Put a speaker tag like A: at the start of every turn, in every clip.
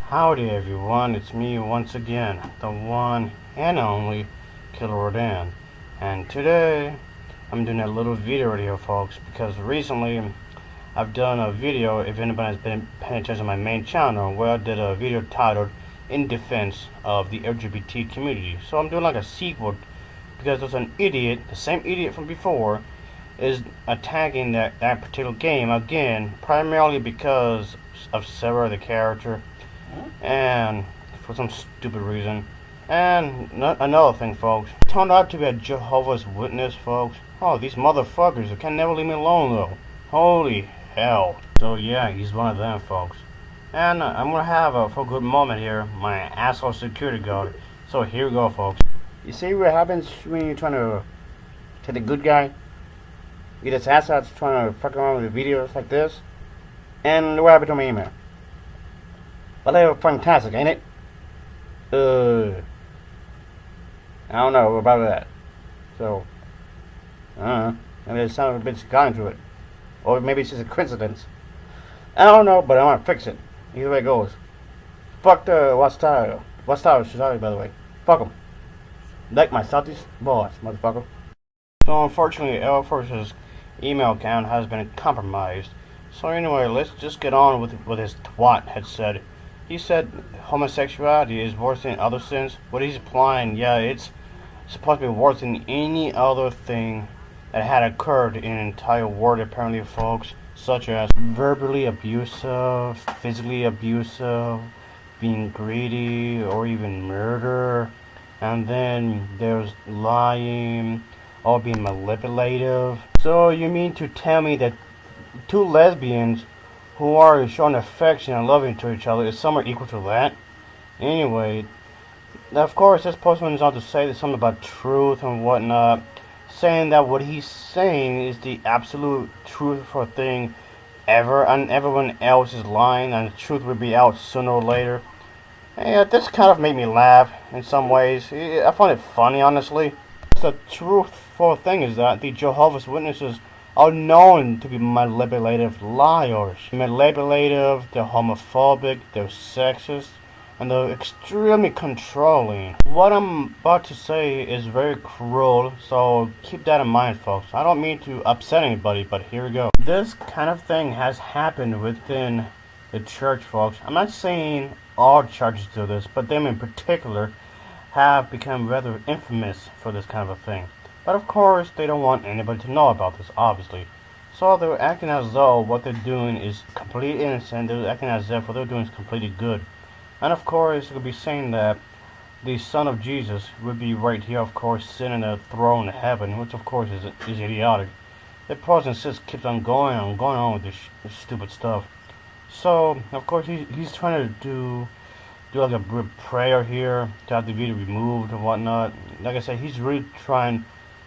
A: Howdy everyone, it's me once again, the one and only Killerrodan. And today, I'm doing a little video right here folks, because recently I've done a video, if anybody's been paying attention to my main channel, where I did a video titled In Defense of the LGBT Community. So I'm doing like a sequel, because there's an idiot, the same idiot from before, is attacking that particular game again, primarily because of Sarah the character, and for some stupid reason. And another thing, folks, turned out to be a Jehovah's Witness, folks. Oh, these motherfuckers can never leave me alone, though. Holy hell. So yeah, he's one of them, folks. And I'm gonna have for a good moment here, my asshole security guard. So here we go, folks. You see what happens when you're trying to take the good guy? You just ass out trying to fuck around with videos like this. And what happened to my email? Well, they were fantastic, ain't it? I don't know about that. So, maybe there's some bitch got into it. Or maybe it's just a coincidence. I don't know, but I want to fix it. Either way it goes. Fuck the what style society, by the way. Fuck them. Like my Southeast boss, motherfucker. So, unfortunately, Air Force's email account has been compromised. So, anyway, let's just get on with what his twat had said. He said homosexuality is worse than other sins. What he's implying, yeah, it's supposed to be worse than any other thing that had occurred in an entire world, apparently, folks, such as verbally abusive, physically abusive, being greedy, or even murder. And then there's lying, or being manipulative. So you mean to tell me that two lesbians who are showing affection and loving to each other is somewhere equal to that? Anyway, of course, this post went on to say something about truth and whatnot, saying that what he's saying is the absolute truth for a thing ever, and everyone else is lying, and the truth will be out sooner or later. Yeah, this kind of made me laugh in some ways. I find it funny, honestly. The truthful thing is that the Jehovah's Witnesses are known to be manipulative liars. Manipulative, they're homophobic, they're sexist, and they're extremely controlling. What I'm about to say is very cruel, so keep that in mind, folks. I don't mean to upset anybody, but here we go. This kind of thing has happened within the church, folks. I'm not saying all churches do this, but them in particular have become rather infamous for this kind of a thing. But of course, they don't want anybody to know about this, obviously. So they're acting as though what they're doing is completely innocent. They're acting as if what they're doing is completely good. And of course, they'll be saying that the Son of Jesus would be right here, of course, sitting on the throne of heaven, which of course is idiotic. The person just keeps on going on with this stupid stuff. So, of course, he's trying to do like a prayer here to have the video removed and whatnot. Like I said, he's really trying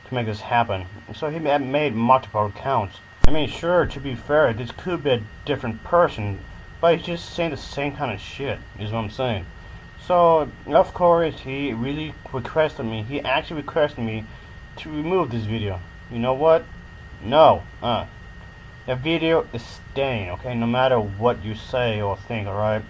A: to make this happen. So he made multiple accounts. I mean, sure, to be fair, this could be a different person, but he's just saying the same kind of shit, is what I'm saying. So, of course, he really requested me, he actually requested me to remove this video. You know what? No. The video is staying, okay, no matter what you say or think, alright?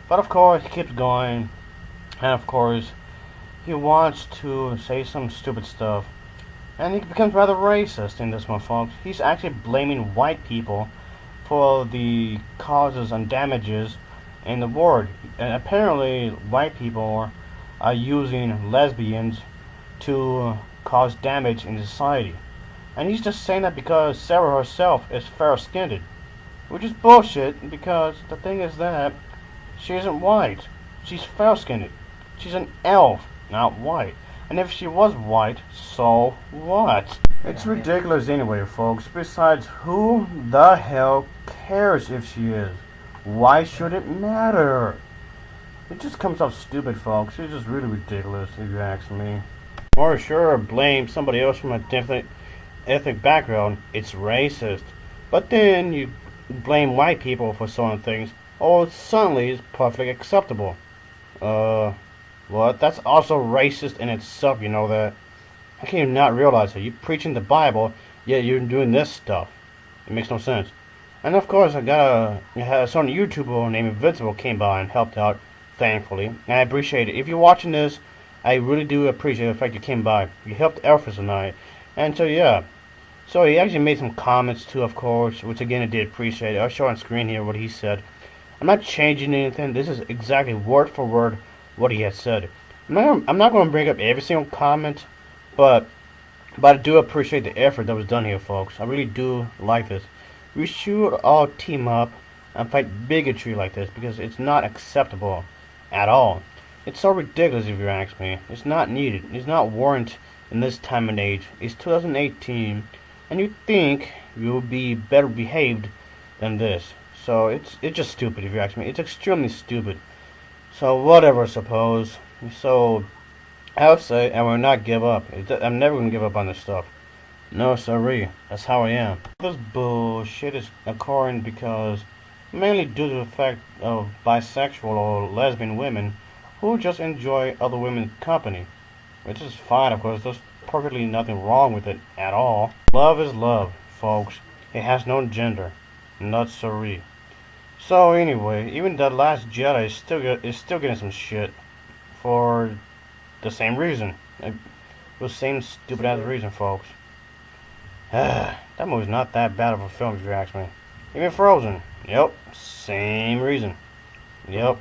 A: But of course, he keeps going, and of course, he wants to say some stupid stuff. And he becomes rather racist in this one, folks. He's actually blaming white people for the causes and damages in the world. And apparently, white people are using lesbians to cause damage in society. And he's just saying that because Sarah herself is fair-skinned. Which is bullshit, because the thing is that she isn't white. She's fair-skinned. She's an elf, not white. And if she was white, so what? It's ridiculous anyway, folks. Besides, who the hell cares if she is? Why should it matter? It just comes off stupid, folks. It's just really ridiculous, if you ask me. Or sure, blame somebody else from a different ethnic background. It's racist. But then you blame white people for certain things. Oh, suddenly it's perfectly acceptable. Well, that's also racist in itself, you know that. How can you not realize that? You're preaching the Bible, yet you're doing this stuff. It makes no sense. And of course, I got a certain YouTuber named Invincible came by and helped out. thankfully, and I appreciate it. If you're watching this, I really do appreciate the fact you came by. You helped Alfred tonight, and so yeah. So he actually made some comments too, of course, which again I did appreciate. I'll show on screen here what he said. I'm not changing anything. This is exactly word for word what he had said. I'm not going to bring up every single comment, but I do appreciate the effort that was done here, folks. I really do like this. We should all team up and fight bigotry like this because it's not acceptable at all. It's so ridiculous if you ask me. It's not needed. It's not warranted in this time and age. It's 2018, and you think you'll be better behaved than this. So it's just stupid if you ask me. It's extremely stupid. So whatever, I suppose. So I would say I will not give up. I'm never gonna give up on this stuff. No, sorry. That's how I am. This bullshit is occurring because mainly due to the fact of bisexual or lesbian women who just enjoy other women's company, which is fine, of course. There's perfectly nothing wrong with it at all. Love is love, folks. It has no gender. Not sorry. So anyway, even the Last Jedi is still getting some shit for the same reason. The same stupid ass reason, folks. That movie's not that bad of a film if you ask me. Even Frozen. Yep, same reason. Yep.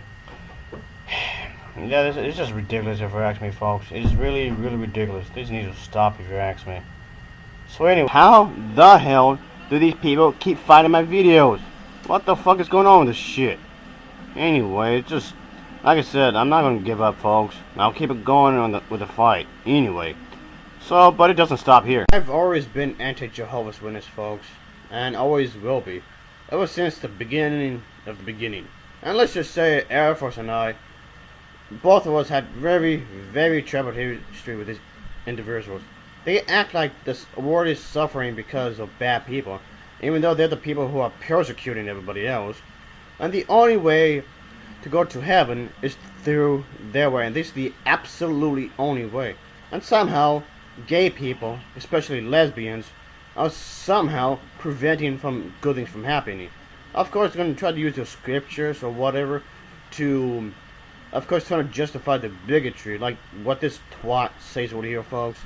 A: Yeah, it's just ridiculous if you ask me, folks. It's really, really ridiculous. This needs to stop if you ask me. So anyway, how the hell do these people keep finding my videos? What the fuck is going on with this shit? Anyway, it's just, like I said, I'm not gonna give up, folks. I'll keep it going with the fight. Anyway. So, but it doesn't stop here. I've always been anti-Jehovah's Witness, folks. And always will be. Ever since the beginning of the beginning. And let's just say Air Force and I, both of us had very, very troubled history with these individuals. They act like this world is suffering because of bad people, even though they're the people who are persecuting everybody else. And the only way to go to heaven is through their way, and this is the absolutely only way. And somehow, gay people, especially lesbians, are somehow preventing from good things from happening. Of course, they're going to try to use the scriptures or whatever to, of course, trying to justify the bigotry, like what this twat says over here, folks.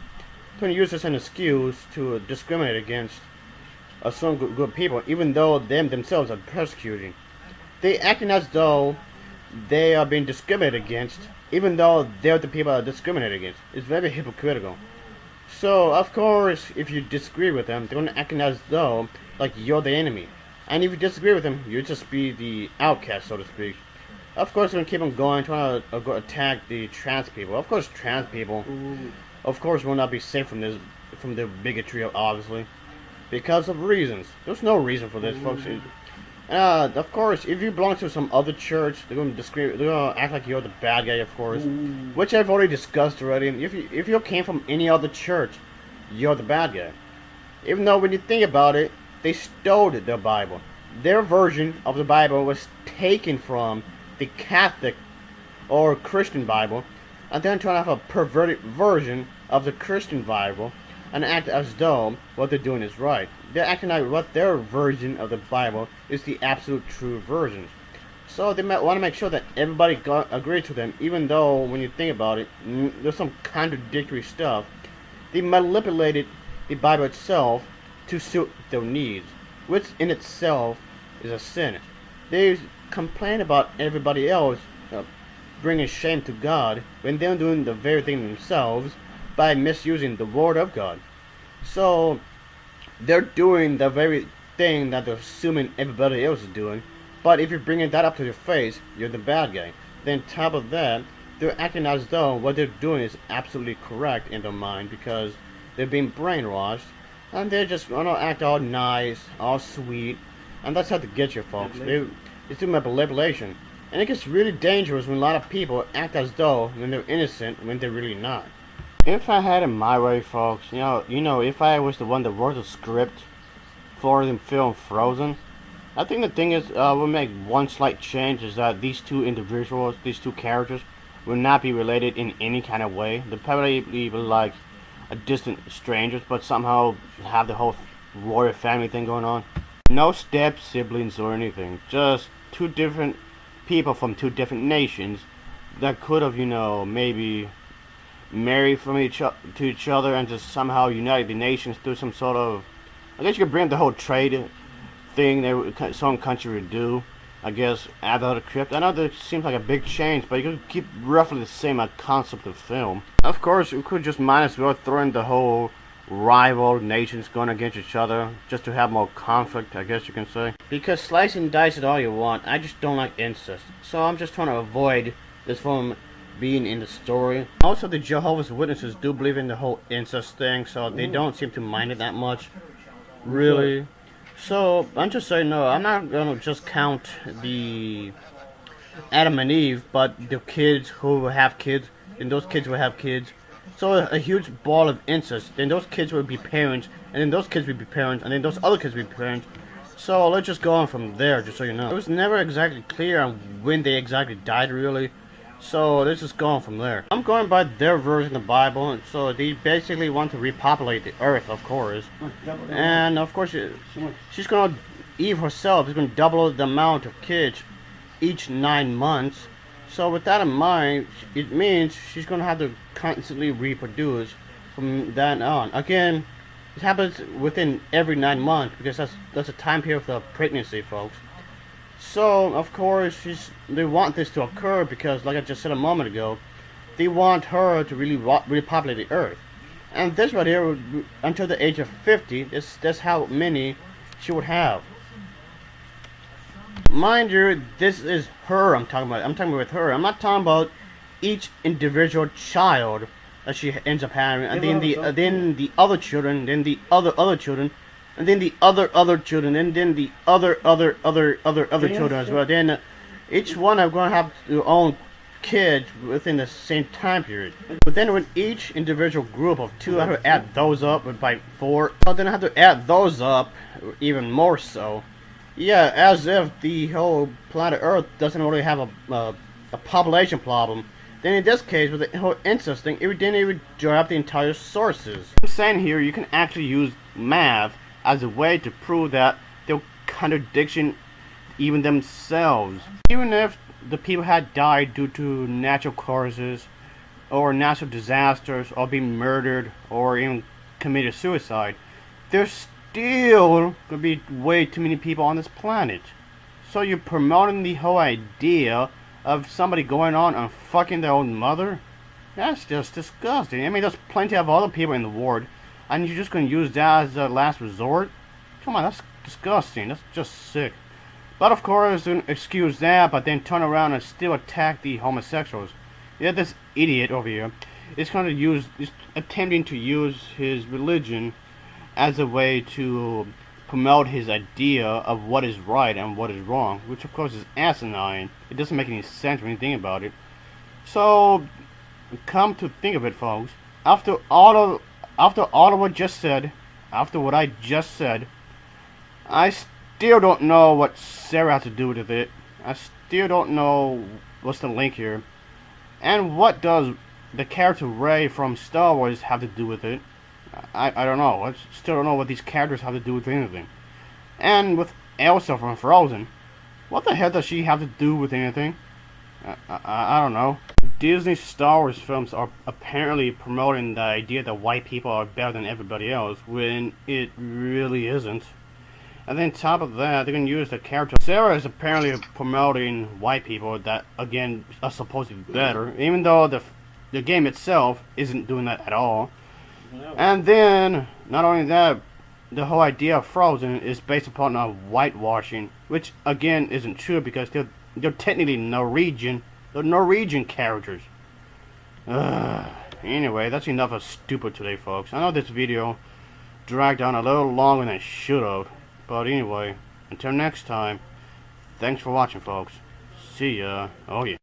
A: Trying to use this as an excuse to discriminate against some good people, even though themselves are persecuting. They acting as though they are being discriminated against, even though they're the people that are discriminated against. It's very hypocritical. So, of course, if you disagree with them, they're going to act as though like you're the enemy. And if you disagree with them, you'll just be the outcast, so to speak. Of course, they're going to keep on going, trying to go attack the trans people. Of course, trans people, of course, will not be safe from the bigotry, obviously, because of reasons. There's no reason for this, folks. Of course, if you belong to some other church, they're going to act like you're the bad guy, of course, which I've already discussed already. If you came from any other church, you're the bad guy. Even though when you think about it, they stole their Bible. Their version of the Bible was taken from the Catholic or Christian Bible, and then trying to have a perverted version of the Christian Bible and act as though what they're doing is right. They're acting like what their version of the Bible is the absolute true version. So they might want to make sure that everybody agrees to them, even though when you think about it, there's some contradictory stuff. They manipulated the Bible itself to suit their needs, which in itself is a sin. They complain about everybody else bringing shame to God when they're doing the very thing themselves by misusing the word of God. So they're doing the very thing that they're assuming everybody else is doing, but if you're bringing that up to your face, you're the bad guy. Then on top of that, they're acting as though what they're doing is absolutely correct in their mind because they're being brainwashed, and they're just going to act all nice, all sweet, and that's how to get you, folks. It's doing manipulation, and it gets really dangerous when a lot of people act as though when they're innocent when they're really not. If I had it my way, folks, you know, if I was the one that wrote the script for the film Frozen, I think the thing is, we'll make one slight change is that these two individuals, these two characters, will not be related in any kind of way. They'll probably be like a distant strangers, but somehow have the whole royal family thing going on. No step siblings or anything, just two different people from two different nations that could have, maybe married from to each other and just somehow united the nations through some sort of, I guess you could bring up the whole trade thing that some country would do, I guess, add other crypt. I know that seems like a big change, but you could keep roughly the same concept of film. Of course, you could just might as well throw in the whole rival nations going against each other, just to have more conflict, I guess you can say. Because slice and dice it all you want, I just don't like incest. So I'm just trying to avoid this from being in the story. Also, the Jehovah's Witnesses do believe in the whole incest thing, so they don't seem to mind it that much. Really. So, I'm just saying, no, I'm not gonna just count the Adam and Eve, but the kids who have kids, and those kids will have kids. So a huge ball of incest, then those kids would be parents, and then those kids would be parents, and then those other kids would be parents. So let's just go on from there, just so you know. It was never exactly clear on when they exactly died, really. So let's just go on from there. I'm going by their version of the Bible, so they basically want to repopulate the earth, of course. And of course, she's gonna, Eve herself is gonna double the amount of kids each 9 months. So with that in mind, it means she's gonna have to constantly reproduce from then on. Again, it happens within every 9 months because that's a time period for pregnancy, folks. So, of course, they want this to occur because, like I just said a moment ago, they want her to really repopulate the earth. And this right here, until the age of 50, that's how many she would have. Mind you, this is her I'm talking about. I'm talking with her. I'm not talking about each individual child that she ends up having, and then the other children, then the other children, and then the other children, and then the other children as well. Then each one are going to have their own kids within the same time period. But then with each individual group of 2, I have to add those up by 4. But then I have to add those up even more so. Yeah, as if the whole planet Earth doesn't really have a population problem. Then in this case, with the whole incest thing, it would drop the entire sources. I'm saying here, you can actually use math as a way to prove that they're contradiction even themselves. Even if the people had died due to natural causes, or natural disasters, or being murdered, or even committed suicide, there's still gonna be way too many people on this planet. So you're promoting the whole idea of somebody going on and fucking their own mother? That's just disgusting. I mean, there's plenty of other people in the world, and you're just gonna use that as a last resort? Come on, that's disgusting. That's just sick. But of course, excuse that, but then turn around and still attack the homosexuals. Yeah, this idiot over here is attempting to use his religion as a way to promote his idea of what is right and what is wrong, which of course is asinine. It doesn't make any sense when you think about it. So, come to think of it, folks, after all of what I just said, I still don't know what Sarah has to do with it. I still don't know what's the link here. And what does the character Rey from Star Wars have to do with it? I don't know. I still don't know what these characters have to do with anything. And with Elsa from Frozen, what the hell does she have to do with anything? I don't know. Disney Star Wars films are apparently promoting the idea that white people are better than everybody else, when it really isn't. And then on top of that, they can use the character. Sarah is apparently promoting white people that, again, are supposed to be better, even though the game itself isn't doing that at all. No. And then, not only that, the whole idea of Frozen is based upon whitewashing, which again isn't true because they're technically Norwegian. They're Norwegian characters. Anyway, that's enough of stupid today, folks. I know this video dragged on a little longer than it should have, but anyway, until next time, thanks for watching, folks. See ya. Oh yeah.